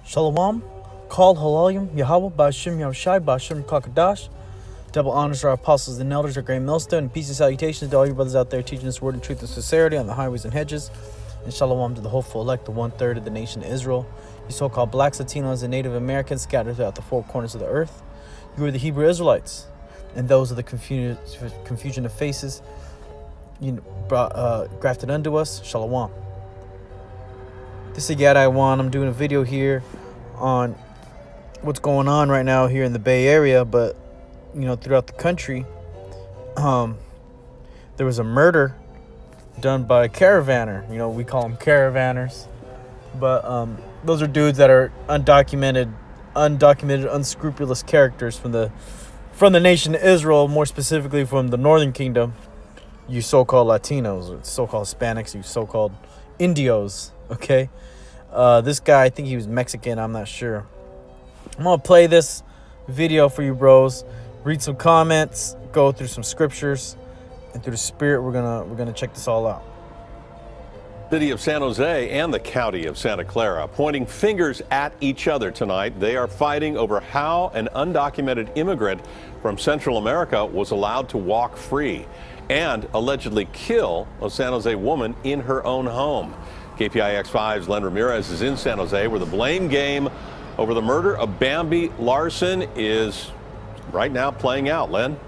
Shalawam, call Halalim, Yahweh, Bashim Yahushai, Bashim Kakadash. Double honors to our apostles and elders, our great millstone, and peace and salutations to all your brothers out there teaching this word in truth and sincerity on the highways and hedges. And shalom to the hopeful elect, the 1/3 of the nation of Israel, you so-called blacks, Latinos, and Native Americans scattered throughout the four corners of the earth. You are the Hebrew Israelites, and those are the confusion of faces grafted unto us. Shalawam. This is Yad Iwan. I'm doing a video here on what's going on right now here in the Bay Area, but throughout the country. There was a murder done by a caravaner. We call them caravanners, but those are dudes that are undocumented, unscrupulous characters from the nation of Israel, more specifically from the Northern Kingdom. You so-called Latinos, or so-called Hispanics, you so-called Indios. Okay, this guy, I think he was Mexican. I'm not sure. I'm gonna play this video for you, bros. Read some comments, go through some scriptures, and through the Spirit, we're gonna check this all out. City of San Jose and the county of Santa Clara pointing fingers at each other tonight. They are fighting over how an undocumented immigrant from Central America was allowed to walk free and allegedly kill a San Jose woman in her own home. KPIX5's Len Ramirez is in San Jose, where the blame game over the murder of Bambi Larson is right now playing out. Len?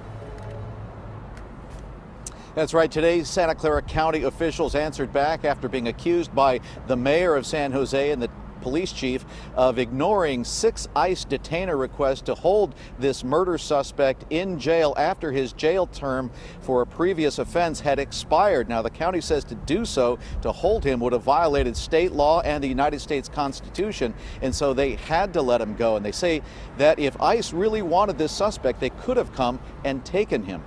That's right. Today, Santa Clara County officials answered back after being accused by the mayor of San Jose and the police chief of ignoring 6 ICE detainer requests to hold this murder suspect in jail after his jail term for a previous offense had expired. Now, the county says to do so, to hold him, would have violated state law and the United States Constitution, and so they had to let him go. And they say that if ICE really wanted this suspect, they could have come and taken him.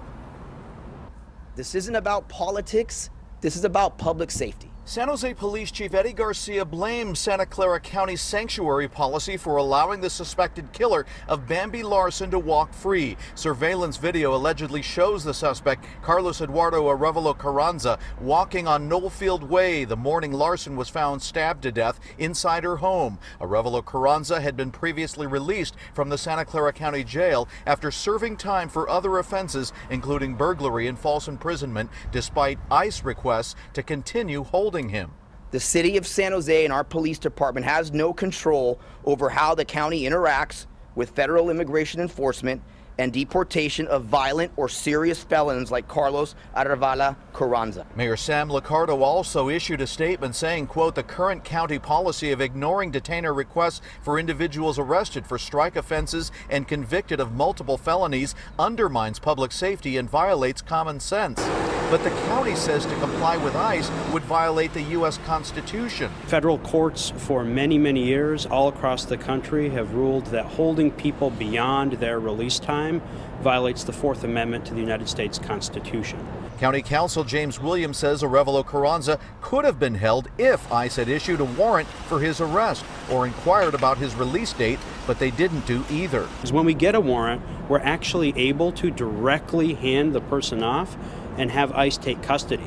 This isn't about politics. This is about public safety. San Jose Police Chief Eddie Garcia blames Santa Clara County's sanctuary policy for allowing the suspected killer of Bambi Larson to walk free. Surveillance video allegedly shows the suspect, Carlos Eduardo Arevalo Carranza, walking on Knollfield Way the morning Larson was found stabbed to death inside her home. Arevalo Carranza had been previously released from the Santa Clara County Jail after serving time for other offenses, including burglary and false imprisonment, despite ICE requests to continue holding him. The city of San Jose and our police department has no control over how the county interacts with federal immigration enforcement and deportation of violent or serious felons like Carlos Arevalo Carranza. Mayor Sam Liccardo also issued a statement saying, quote, the current county policy of ignoring detainer requests for individuals arrested for strike offenses and convicted of multiple felonies undermines public safety and violates common sense. But the county says to comply with ICE would violate the U.S. Constitution. Federal courts for many, many years all across the country have ruled that holding people beyond their release time violates the Fourth Amendment to the United States Constitution. County Counsel James Williams says Arevalo Carranza could have been held if ICE had issued a warrant for his arrest or inquired about his release date, but they didn't do either. Because when we get a warrant, we're actually able to directly hand the person off and have ICE take custody.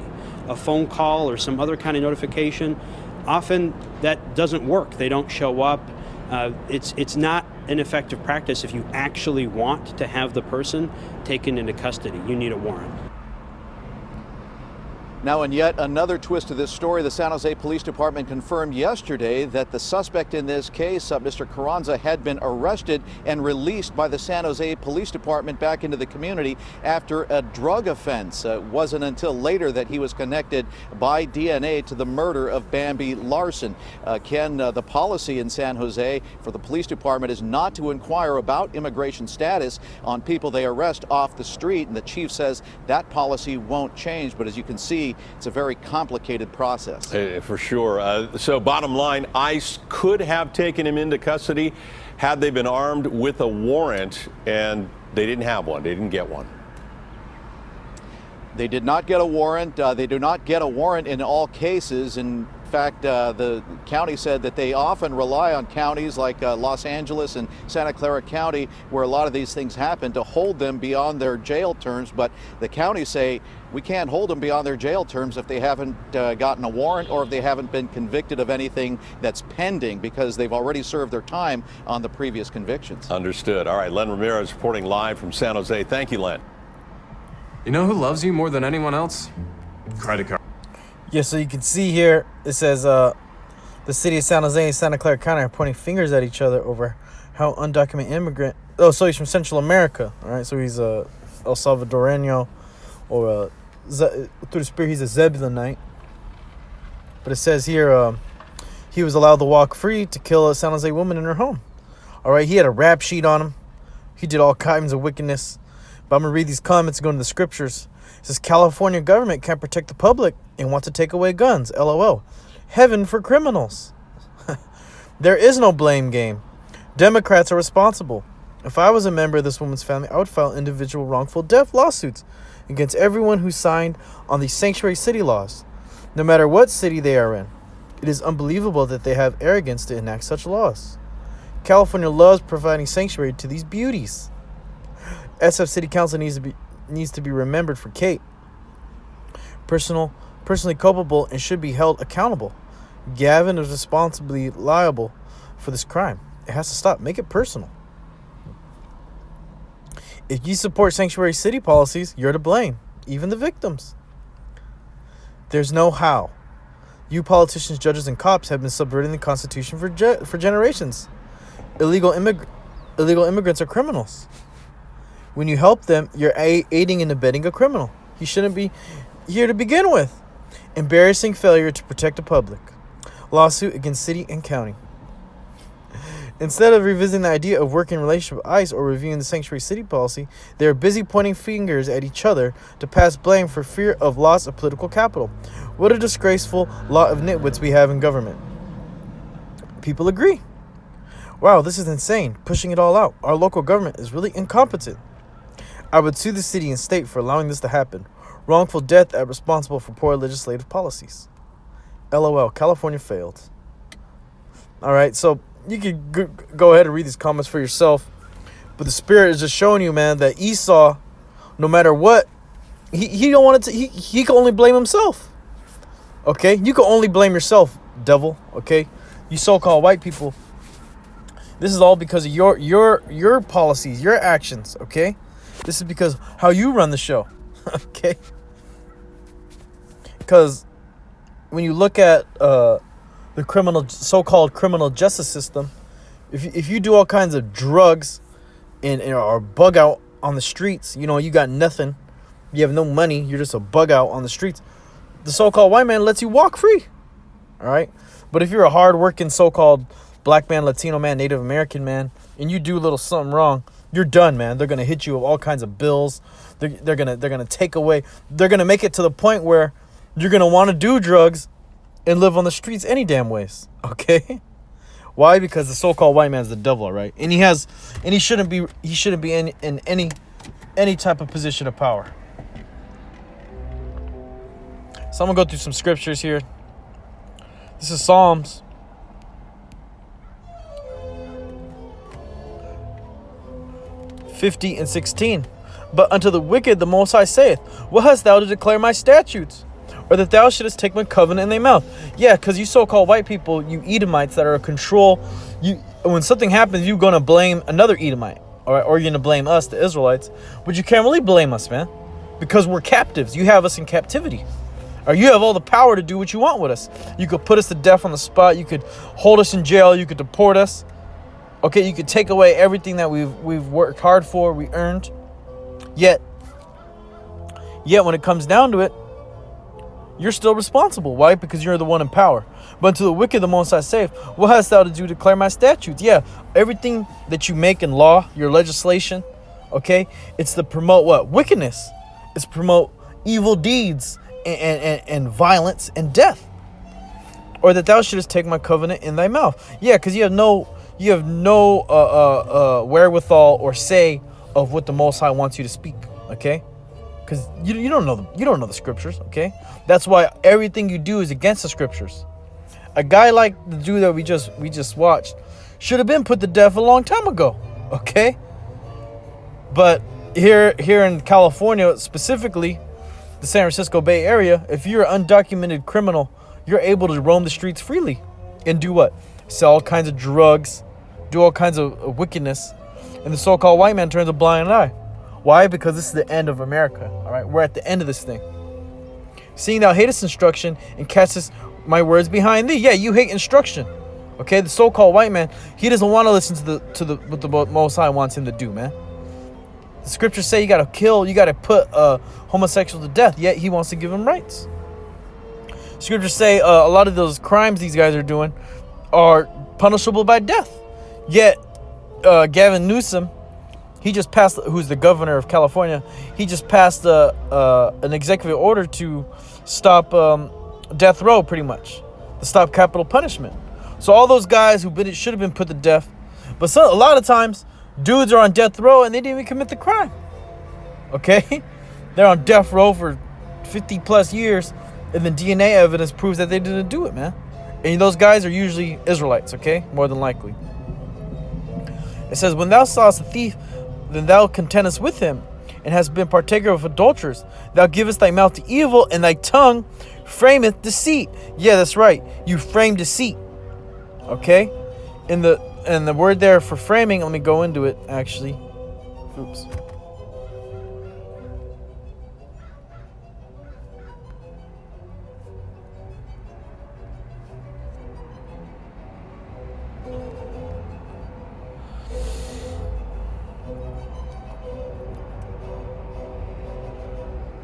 A phone call or some other kind of notification, often that doesn't work. They don't show up. It's not an effective practice. If you actually want to have the person taken into custody, you need a warrant. Now, in yet another twist to this story, the San Jose Police Department confirmed yesterday that the suspect in this case, Mr. Carranza, had been arrested and released by the San Jose Police Department back into the community after a drug offense. It wasn't until later that he was connected by DNA to the murder of Bambi Larson. Ken, the policy in San Jose for the police department is not to inquire about immigration status on people they arrest off the street, and the chief says that policy won't change. But as you can see, it's a very complicated process. For sure. So bottom line, ICE could have taken him into custody had they been armed with a warrant, and they didn't have one. They didn't get one. They did not get a warrant. They do not get a warrant in all cases. In fact, the county said that they often rely on counties like Los Angeles and Santa Clara County, where a lot of these things happen, to hold them beyond their jail terms. But the county say we can't hold them beyond their jail terms if they haven't gotten a warrant or if they haven't been convicted of anything that's pending, because they've already served their time on the previous convictions. Understood. All right, Len Ramirez reporting live from San Jose. Thank you, Len. You know who loves you more than anyone else? Credit card. Yeah, so you can see here, it says the city of San Jose and Santa Clara County are pointing fingers at each other over how undocumented immigrant. Oh, so he's from Central America. All right, so he's El Salvadoreño, or through the spirit, he's a Zebulonite. But it says here, he was allowed to walk free to kill a San Jose woman in her home. All right, he had a rap sheet on him. He did all kinds of wickedness. But I'm going to read these comments and go into the scriptures. It says, California government can't protect the public and wants to take away guns. LOL. Heaven for criminals. There is no blame game. Democrats are responsible. If I was a member of this woman's family, I would file individual wrongful death lawsuits against everyone who signed on these sanctuary city laws, no matter what city they are in. It is unbelievable that they have arrogance to enact such laws. California loves providing sanctuary to these beauties. SF City Council needs to be remembered for Kate. Personally culpable and should be held accountable. Gavin is responsibly liable for this crime. It has to stop. Make it personal. If you support sanctuary city policies, you're to blame, even the victims. There's no how. You politicians, judges, and cops have been subverting the Constitution for generations. Illegal immigrants are criminals. When you help them, you're aiding and abetting a criminal. You shouldn't be here to begin with. Embarrassing failure to protect the public. Lawsuit against city and county. Instead of revisiting the idea of working relationship with ICE or reviewing the sanctuary city policy, they are busy pointing fingers at each other to pass blame for fear of loss of political capital. What a disgraceful lot of nitwits we have in government. People agree. Wow, this is insane. Pushing it all out. Our local government is really incompetent. I would sue the city and state for allowing this to happen. Wrongful death are responsible for poor legislative policies. LOL, California failed. All right, so you can go ahead and read these comments for yourself. But the spirit is just showing you, man, that Esau, no matter what, he don't want it to. He can only blame himself. Okay, you can only blame yourself, devil. Okay, you so-called white people. This is all because of your policies, your actions. Okay, this is because how you run the show. Okay, because when you look at the so-called criminal justice system, if you do all kinds of drugs and are bug out on the streets, you got nothing, you have no money, you're just a bug out on the streets, the so-called white man lets you walk free. All right, but if you're a hard-working so-called black man, Latino man, Native American man, and you do a little something wrong, you're done, man. They're gonna hit you with all kinds of bills. They're gonna take away. They're gonna make it to the point where you're gonna want to do drugs and live on the streets any damn ways. Okay? Why? Because the so-called white man's the devil, right? And he shouldn't be in any type of position of power. So I'm gonna go through some scriptures here. This is Psalms 50:16. But unto the wicked the Most High saith, what hast thou to declare my statutes? Or that thou shouldest take my covenant in thy mouth? Yeah, because you so-called white people, you Edomites that are in control, when something happens, you're going to blame another Edomite. Or you're going to blame us, the Israelites. But you can't really blame us, man. Because we're captives. You have us in captivity. Or you have all the power to do what you want with us. You could put us to death on the spot. You could hold us in jail. You could deport us. Okay, you could take away everything that we've worked hard for, we earned. Yet when it comes down to it, you're still responsible. Why? Because you're the one in power. But unto the wicked the Most High saith, what hast thou to do to declare my statutes? Yeah, everything that you make in law, your legislation, okay, it's to promote what? Wickedness. It's to promote evil deeds and violence and death. Or that thou shouldest take my covenant in thy mouth. Yeah, because you have no wherewithal or say of what the Most High wants you to speak, okay? Because you don't know the scriptures, okay? That's why everything you do is against the scriptures. A guy like the dude that we just watched should have been put to death a long time ago, okay? But here in California specifically, the San Francisco Bay Area, if you're an undocumented criminal, you're able to roam the streets freely and do what? Sell all kinds of drugs, do all kinds of wickedness, and the so-called white man turns a blind eye. Why? Because this is the end of America. All right, we're at the end of this thing. Seeing thou hatest instruction and castest my words behind thee. Yeah, you hate instruction. Okay, the so-called white man, he doesn't want to listen to the what the Most High wants him to do, man. The scriptures say you got to kill, you got to put homosexuals to death, yet he wants to give them rights. Scriptures say a lot of those crimes these guys are doing are punishable by death. Yet Gavin Newsom, he just passed, who's the governor of California, he just passed an executive order to stop death row, pretty much, to stop capital punishment. So all those guys who should have been put to death, but a lot of times dudes are on death row and they didn't even commit the crime. Okay, they're on death row for 50 plus years, and then DNA evidence proves that they didn't do it, man. And those guys are usually Israelites, okay, more than likely. It says, when thou sawest a thief, then thou contendest with him, and hast been partaker of adulterers. Thou givest thy mouth to evil, and thy tongue frameth deceit. Yeah, that's right. You frame deceit. Okay? And the word there for framing, let me go into it, actually. Oops.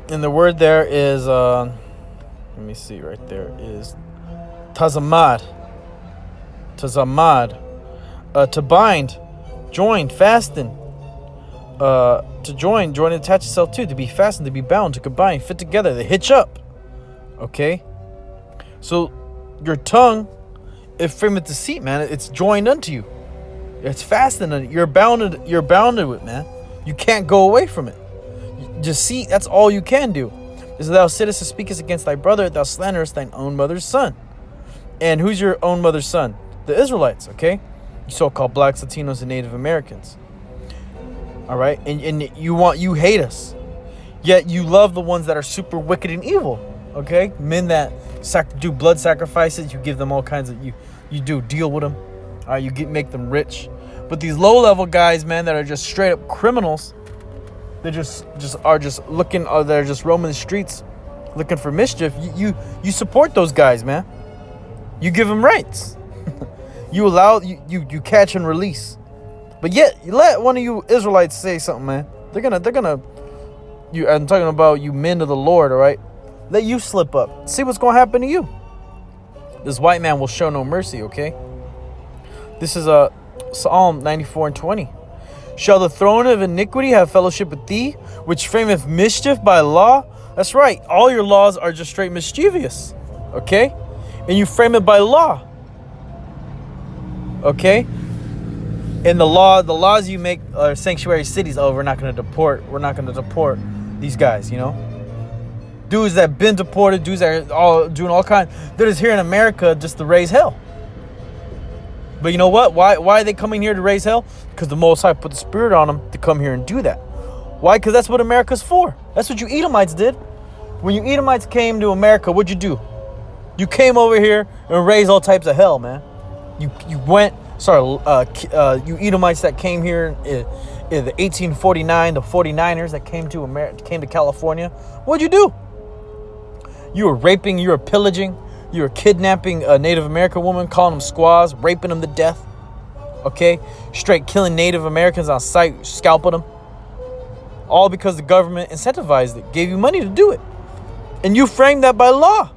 And the word there is, let me see right there, is tazamad. Tazamad. To bind, join, fasten. To join and attach itself to be fastened, to be bound, to combine, fit together, to hitch up. Okay? So, your tongue, it frameth deceit, man. It's joined unto you. It's fastened unto you. You're bounded with, man. You can't go away from it. Deceit, that's all you can do. Is thou sittest and speakest against thy brother, thou slanderest thine own mother's son. And who's your own mother's son? The Israelites, okay? You so-called blacks, Latinos, and Native Americans. All right? And you hate us. Yet you love the ones that are super wicked and evil, okay? Men that do blood sacrifices, you give them all kinds of, you do deal with them. All right, you make them rich. But these low-level guys, man, that are just straight-up criminals, they just looking, or they're just roaming the streets looking for mischief. You support those guys, man. You give them rights. You allow, you catch and release. But yet you let one of you Israelites say something, man. They're gonna I'm talking about you men of the Lord, all right? Let you slip up. See what's gonna happen to you. This white man will show no mercy, okay? This is Psalm 94:20. Shall the throne of iniquity have fellowship with thee, which frameth mischief by law? That's right. All your laws are just straight mischievous. Okay? And you frame it by law. Okay? And the laws you make are sanctuary cities. Oh, we're not going to deport these guys, you know? Dudes that been deported, dudes that are all doing all kinds. They're just here in America just to raise hell. But you know what? Why are they coming here to raise hell? Because the Most High put the Spirit on them to come here and do that. Why? Because that's what America's for. That's what you Edomites did. When you Edomites came to America, what'd you do? You came over here and raised all types of hell, man. You Edomites that came here in the 1849, the 49ers that came to America, came to California. What'd you do? You were raping, you were pillaging, you were kidnapping a Native American woman, calling them squaws, raping them to death. Okay? Straight killing Native Americans on sight, scalping them. All because the government incentivized it, gave you money to do it. And you framed that by law.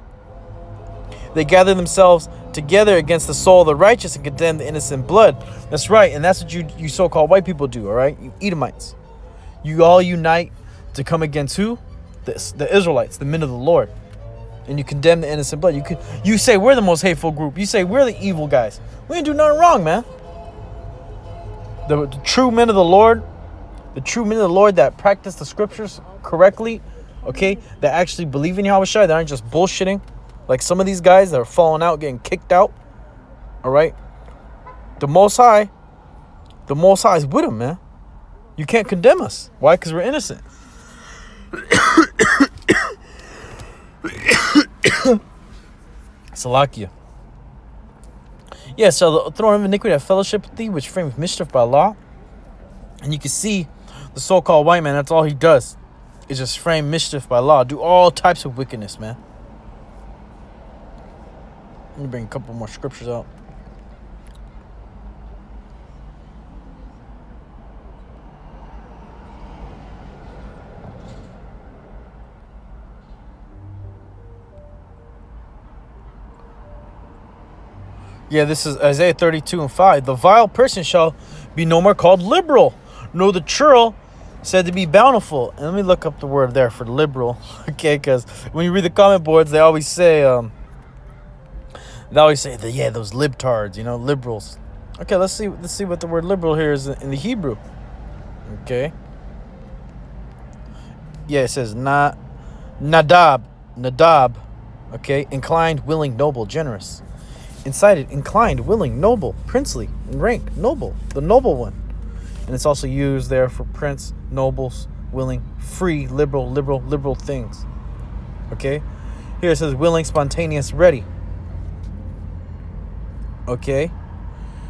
They gather themselves together against the soul of the righteous and condemn the innocent blood. That's right, and that's what you so-called white people do, all right? You Edomites. You all unite to come against who? The Israelites, the men of the Lord. And you condemn the innocent blood. You say we're the most hateful group. You say we're the evil guys. We didn't do nothing wrong, man. The true men of the Lord, that practice the scriptures correctly, okay, that actually believe in Yahweh Shai, that aren't just bullshitting, like some of these guys that are falling out, getting kicked out, all right? The Most High is with them, man. You can't condemn us. Why? Because we're innocent. Salakia. Yeah, so the throne of iniquity have fellowship with thee, which frames mischief by law. And you can see the so-called white man, that's all he does, is just frame mischief by law. Do all types of wickedness, man. Let me bring a couple more scriptures out. Yeah, this is Isaiah 32:5. The vile person shall be no more called liberal, nor the churl said to be bountiful. And let me look up the word there for liberal, okay? Because when you read the comment boards, they always say, those libtards, liberals. Okay, let's see what the word liberal here is in the Hebrew. Okay. Yeah, it says nadab, okay, inclined, willing, noble, generous. Incited, inclined, willing, noble, princely, in rank, noble, the noble one. And it's also used there for prince, nobles, willing, free, liberal things. Okay? Here it says willing, spontaneous, ready. Okay?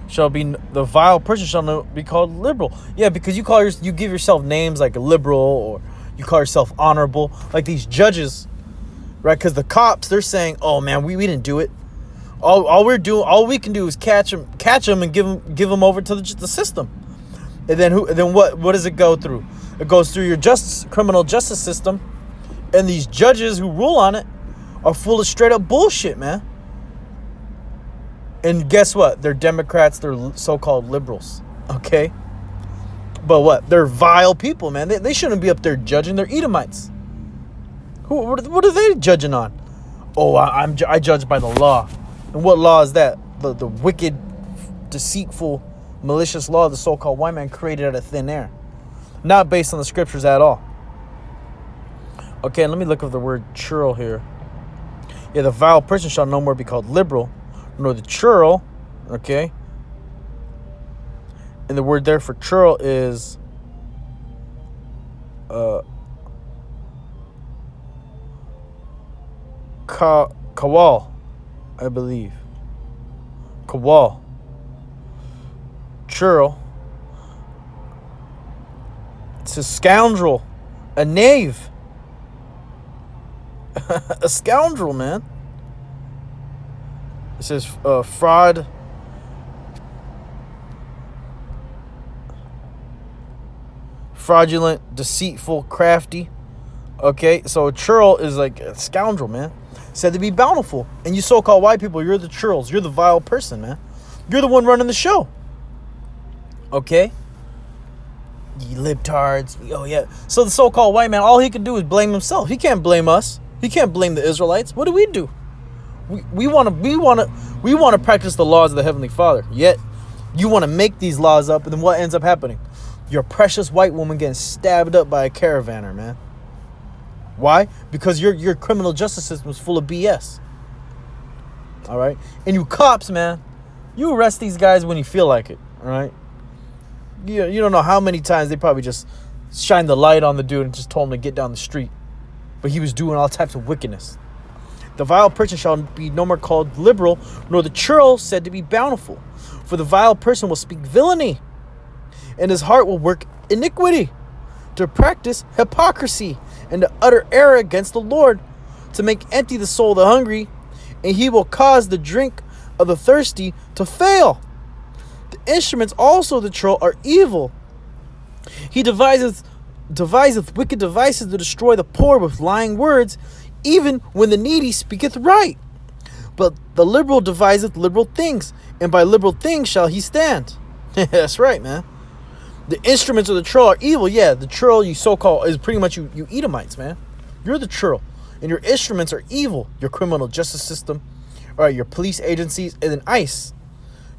The vile person shall be called liberal. Yeah, because you give yourself names like a liberal, or you call yourself honorable, like these judges, right? Because the cops, they're saying, "Oh man, we didn't do it. All we can do is catch them and give them over to the system." And then what does it go through? It goes through your criminal justice system, and these judges who rule on it are full of straight up bullshit, man. And guess what? They're Democrats. They're so-called liberals. Okay? But what? They're vile people, man. They shouldn't be up there judging. They're Edomites. What are they judging on? Oh, I judge by the law. And what law is that? The wicked, deceitful, malicious law the so-called white man created out of thin air. Not based on the scriptures at all. Okay, let me look up the word churl here. Yeah, the vile person shall no more be called liberal, nor the churl, okay? And the word there for churl is kawal, I believe. Kawal. Churl. It's a scoundrel. A knave. A scoundrel, man. It says fraud. Fraudulent, deceitful, crafty. Okay, so a churl is like a scoundrel, man. Said to be bountiful. And you so-called white people, you're the churls. You're the vile person, man. You're the one running the show. Okay? You libtards. Oh, yeah. So the so-called white man, all he can do is blame himself. He can't blame us. He can't blame the Israelites. What do? We want to practice the laws of the Heavenly Father. Yet, you want to make these laws up, and then what ends up happening? Your precious white woman getting stabbed up by a caravaner, man. Why? Because your criminal justice system is full of BS. All right? And you cops, man, you arrest these guys when you feel like it. All right? You don't know how many times they probably just shined the light on the dude and just told him to get down the street. But he was doing all types of wickedness. The vile person shall be no more called liberal, nor the churl said to be bountiful. For the vile person will speak villainy, and his heart will work iniquity, to practice hypocrisy, and to utter error against the Lord, to make empty the soul of the hungry, and he will cause the drink of the thirsty to fail. The instruments also of the churl are evil. He deviseth wicked devices to destroy the poor with lying words, even when the needy speaketh right. But the liberal deviseth liberal things, and by liberal things shall he stand. That's right, man. The instruments of the churl are evil. Yeah, the churl you so-called is pretty much you Edomites, man. You're the churl, and your instruments are evil. Your criminal justice system, all right, your police agencies, and then ICE.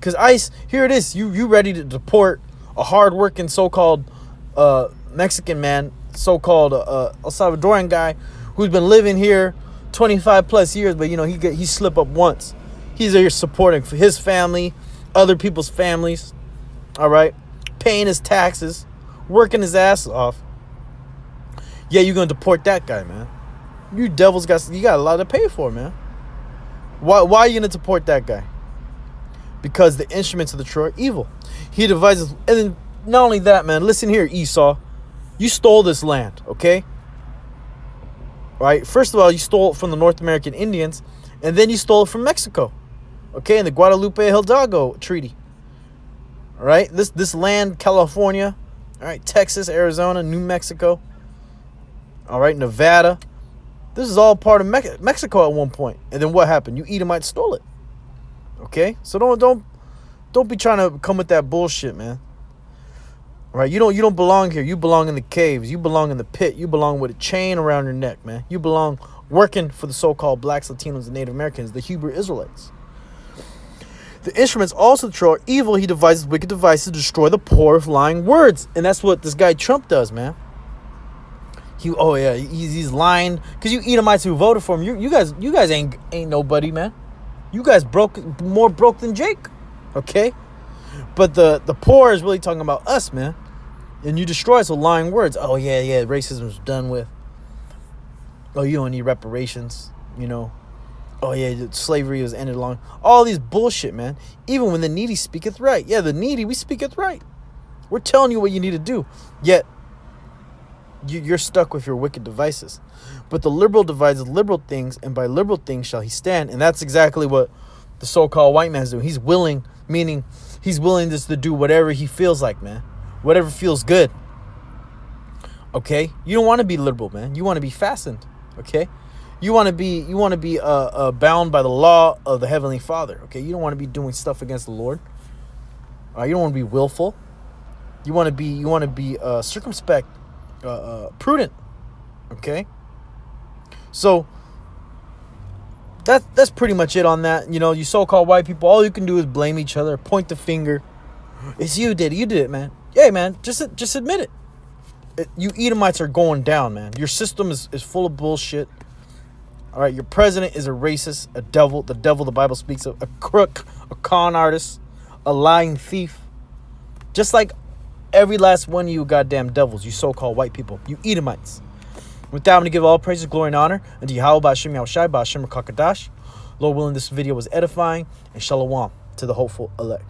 Because ICE, here it is. You ready to deport a hard-working so-called Mexican man, so-called El Salvadoran guy who's been living here 25 plus years, but he slipped up once. He's there supporting his family, other people's families, all right, paying his taxes, working his ass off. Yeah, you're gonna deport that guy, man. You devils you got a lot to pay for, man. Why are you going to support that guy? Because the instruments of the Troy are evil. He devises, and then not only that, man. Listen here, Esau. You stole this land, okay? Right? First of all, you stole it from the North American Indians, and then you stole it from Mexico, okay? In the Guadalupe Hidalgo Treaty. All right? This land, California, all right, Texas, Arizona, New Mexico, all right, Nevada. This is all part of Mexico at one point. And then what happened? You Edomites stole it. Okay? So don't be trying to come with that bullshit, man. All right? You don't belong here. You belong in the caves. You belong in the pit. You belong with a chain around your neck, man. You belong working for the so-called blacks, Latinos, and Native Americans, the Hebrew Israelites. The instruments also are evil. He devises wicked devices to destroy the poor with lying words. And that's what this guy Trump does, man. He's lying because you Edomites who voted for him. You guys ain't nobody, man. You guys more broke than Jake, okay? But the poor is really talking about us, man. And you destroy us with lying words. Oh yeah, racism's done with. Oh, you don't need reparations, you know. Oh yeah, slavery was ended long. All these bullshit, man. Even when the needy speaketh right. Yeah, the needy, we speaketh right. We're telling you what you need to do. Yet you're stuck with your wicked devices. But the liberal devises liberal things, and by liberal things shall he stand. And that's exactly what the so-called white man's doing. He's willing, meaning he's willing just to do whatever he feels like, man. Whatever feels good. Okay? You don't want to be liberal, man. You want to be fastened. Okay? You want to be bound by the law of the Heavenly Father. Okay? You don't want to be doing stuff against the Lord. You don't want to be willful. You want to be circumspect. Prudent. Okay, so that's pretty much it on that. You know, you so-called white people, all you can do is blame each other, point the finger. It's you did it, man. Yeah, man, just admit it. You Edomites are going down, man. Your system is full of bullshit. All right, your president is a racist, a devil. The devil the Bible speaks of, a crook, a con artist, a lying thief. Just like every last one of you goddamn devils, you so-called white people, you Edomites. With that, I'm going to give all praises, glory, and honor unto Yahweh Ba'ashem Yahushai Ba'ashem Rakakadash. Lord willing, this video was edifying, and Shalawam to the hopeful elect.